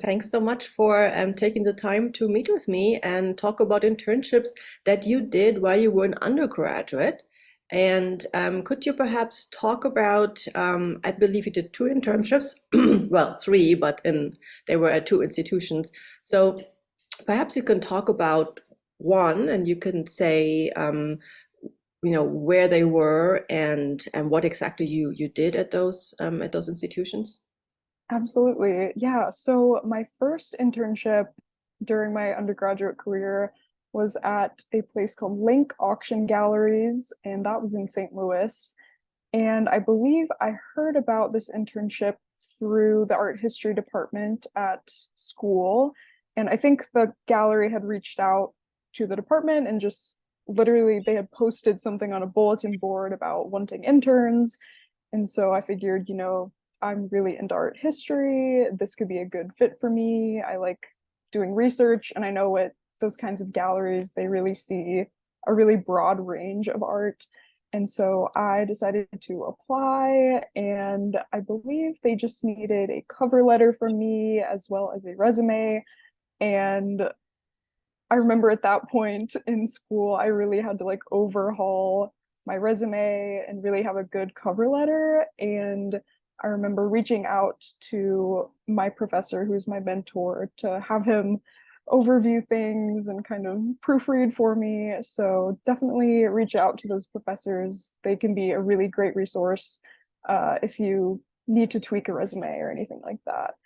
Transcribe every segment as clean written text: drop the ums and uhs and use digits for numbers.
Thanks so much for taking the time to meet with me and talk about internships that you did while you were an undergraduate. And could you perhaps talk about, I believe you did two internships, well, three, but they were at two institutions. So perhaps you can talk about one and you can say, where they were and what exactly you did at those institutions. Absolutely. Yeah. So my first internship during my undergraduate career was at a place called Link Auction Galleries, and that was in St. Louis. And I believe I heard about this internship through the art history department at school. And I think the gallery had reached out to the department and just literally they had posted something on a bulletin board about wanting interns. And so I figured, I'm really into art history. This could be a good fit for me. I like doing research, and I know what those kinds of galleries, they really see a really broad range of art. And so I decided to apply, and I believe they just needed a cover letter from me as well as a resume. And I remember at that point in school, I really had to like overhaul my resume and really have a good cover letter. And I remember reaching out to my professor, who's my mentor, to have him overview things and kind of proofread for me. So definitely reach out to those professors. They can be a really great resource if you need to tweak a resume or anything like that.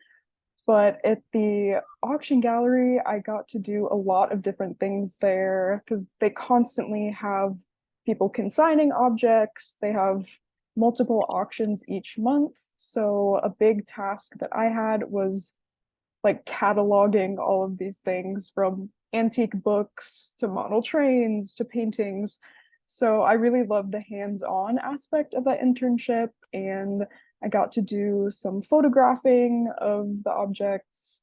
But at the auction gallery, I got to do a lot of different things there because they constantly have people consigning objects. They have multiple auctions each month. So a big task that I had was like cataloging all of these things from antique books to model trains to paintings. So I really loved the hands-on aspect of that internship, and I got to do some photographing of the objects.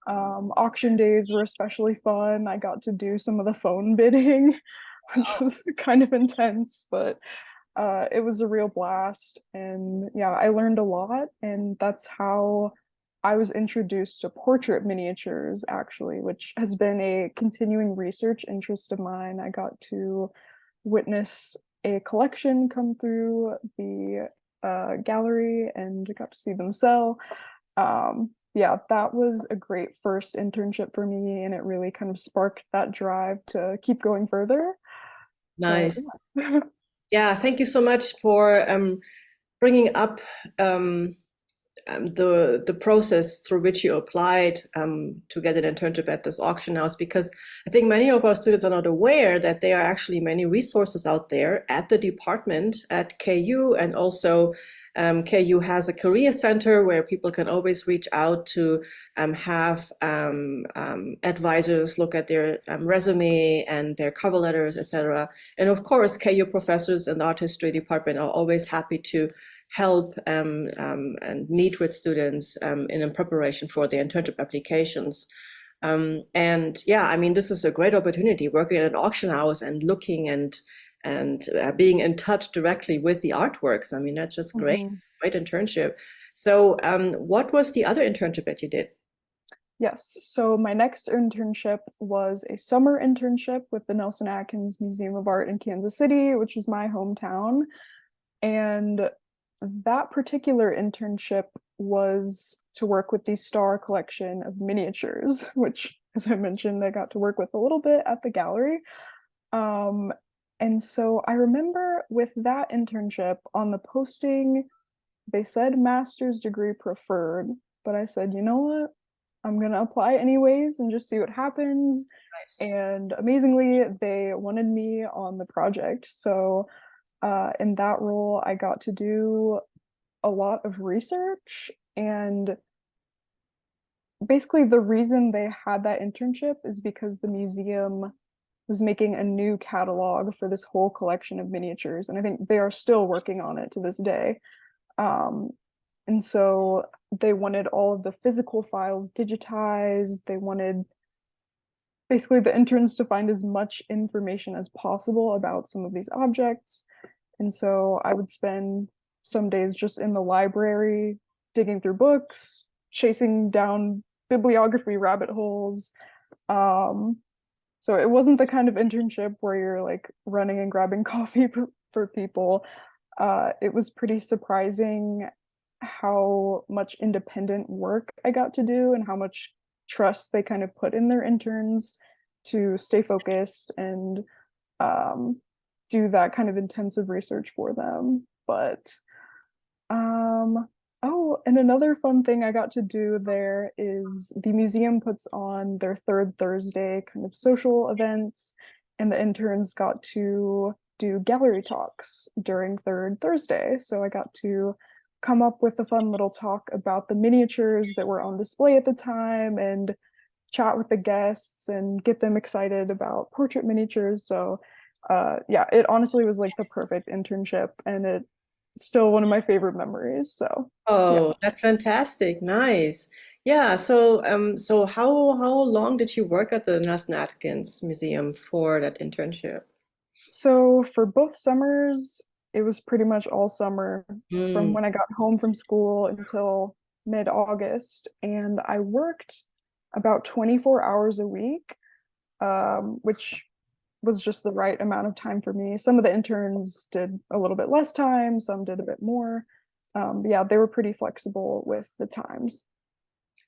Auction days were especially fun. I got to do some of the phone bidding, which was kind of intense, but it was a real blast. And yeah, I learned a lot, and that's how I was introduced to portrait miniatures, actually, which has been a continuing research interest of mine. I got to witness a collection come through the gallery and got to see them sell. Yeah, that was a great first internship for me, and it really kind of sparked that drive to keep going further. But Nice. yeah. Yeah, thank you so much for bringing up the process through which you applied to get an internship at this auction house, because I think many of our students are not aware that there are actually many resources out there at the department at KU, and also KU has a career center where people can always reach out to have advisors look at their resume and their cover letters, etc. And of course, KU professors in the art history department are always happy to help and meet with students in preparation for their internship applications. And yeah, I mean, this is a great opportunity working at an auction house and looking and being in touch directly with the artworks. I mean, that's just great, Mhm. great internship. So what was the other internship that you did? Yes, so my next internship was a summer internship with the Nelson-Atkins Museum of Art in Kansas City, which is my hometown. And that particular internship was to work with the Star collection of miniatures, which, as I mentioned, I got to work with a little bit at the gallery. Um, and so I remember with that internship on the posting, they said master's degree preferred, but I said, you know what? I'm gonna apply anyways and just see what happens. Nice. And amazingly, they wanted me on the project. So in that role, I got to do a lot of research. And basically, the reason they had that internship is because the museum was making a new catalog for this whole collection of miniatures. And I think they are still working on it to this day. Um, and so they wanted all of the physical files digitized. They wanted basically the interns to find as much information as possible about some of these objects. And so I would spend some days just in the library digging through books, chasing down bibliography rabbit holes. Um, so it wasn't the kind of internship where you're like running and grabbing coffee for people. It was pretty surprising how much independent work I got to do and how much trust they kind of put in their interns to stay focused and um, do that kind of intensive research for them. But oh, and another fun thing I got to do there is the museum puts on their third Thursday kind of social events, and the interns got to do gallery talks during third Thursday. So I got to come up with a fun little talk about the miniatures that were on display at the time and chat with the guests and get them excited about portrait miniatures. So yeah, it honestly was like the perfect internship, and it's still one of my favorite memories. So yeah. Oh, that's fantastic. Nice. Yeah, so how long did you work at the Nelson-Atkins Museum for that internship? So for both summers, it was pretty much all summer from Mm. when I got home from school until mid-August. And I worked about 24 hours a week, which was just the right amount of time for me. Some of the interns did a little bit less time, some did a bit more. But yeah, they were pretty flexible with the times.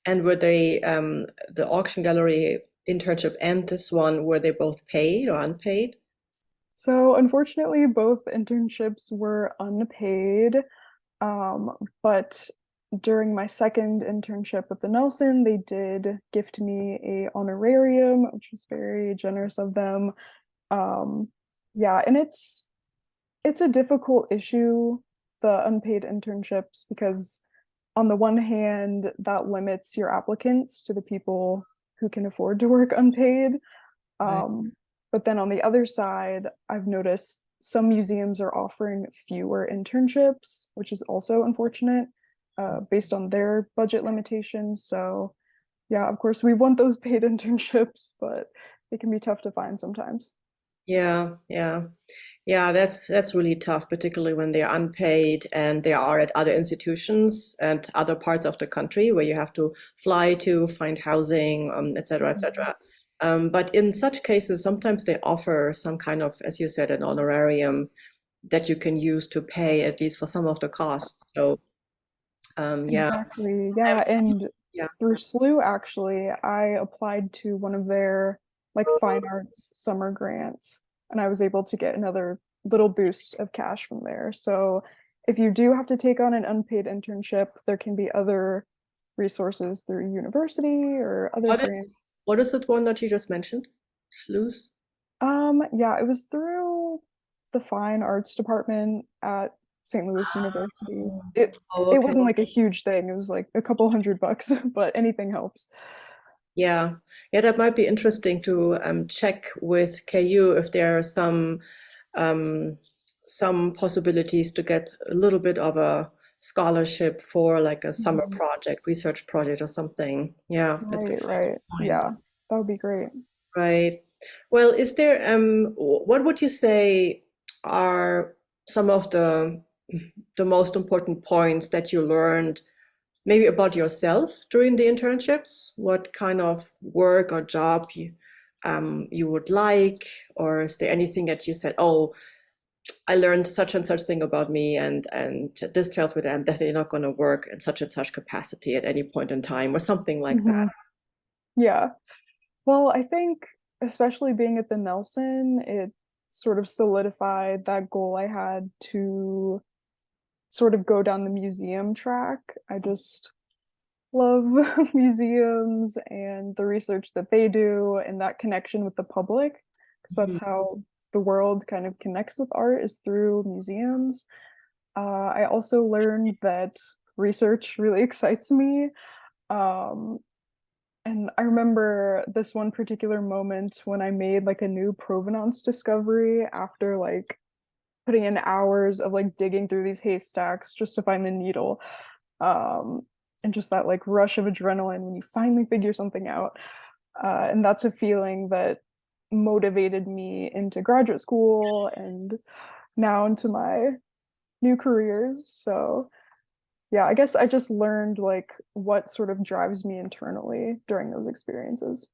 And were they the auction gallery internship and this one, were they both paid or unpaid? So unfortunately, both internships were unpaid. But during my second internship with the Nelson, they did gift me a honorarium, which was very generous of them. Um, yeah, and it's a difficult issue, the unpaid internships, because on the one hand, that limits your applicants to the people who can afford to work unpaid. Right. Um, but then on the other side, I've noticed some museums are offering fewer internships, which is also unfortunate, based on their budget limitations. So, yeah, of course, we want those paid internships, but it can be tough to find sometimes. Yeah, yeah. Yeah, that's really tough, particularly when they're unpaid and they are at other institutions and other parts of the country where you have to fly to find housing, et cetera, et Mhm. cetera. But in such cases, sometimes they offer some kind of, as you said, an honorarium that you can use to pay at least for some of the costs. So, yeah, Exactly. Yeah. And yeah. through SLU, actually, I applied to one of their like fine arts summer grants, and I was able to get another little boost of cash from there. So if you do have to take on an unpaid internship, there can be other resources through university or other What is grants. what is that one that you just mentioned? Sluice? Yeah, it was through the fine arts department at St. Louis University. Oh, It okay. wasn't like a huge thing. It was like a couple $100, but anything helps. Yeah, yeah, that might be interesting to check with KU if there are um, some possibilities to get a little bit of a scholarship for like a summer Mhm. project, research project or something. Yeah, that's a Right, good right. point. Yeah, that would be great. Right. Well, is there what would you say are some of the most important points that you learned maybe about yourself during the internships? What kind of work or job you would like, or is there anything that you said, "Oh, I learned such and such thing about me, and this tells me that I'm definitely not going to work in such and such capacity at any point in time," or something like that? Hmm. Yeah. Well, I think especially being at the Nelson, it sort of solidified that goal I had to sort of go down the museum track. I just love museums and the research that they do and that connection with the public, because that's Mhm. how the world kind of connects with art is through museums. I also learned that research really excites me. Um, and I remember this one particular moment when I made like a new provenance discovery after like putting in hours of like digging through these haystacks just to find the needle. Um, and just that like rush of adrenaline when you finally figure something out. And that's a feeling that motivated me into graduate school and now into my new careers. So yeah, I guess I just learned like what sort of drives me internally during those experiences.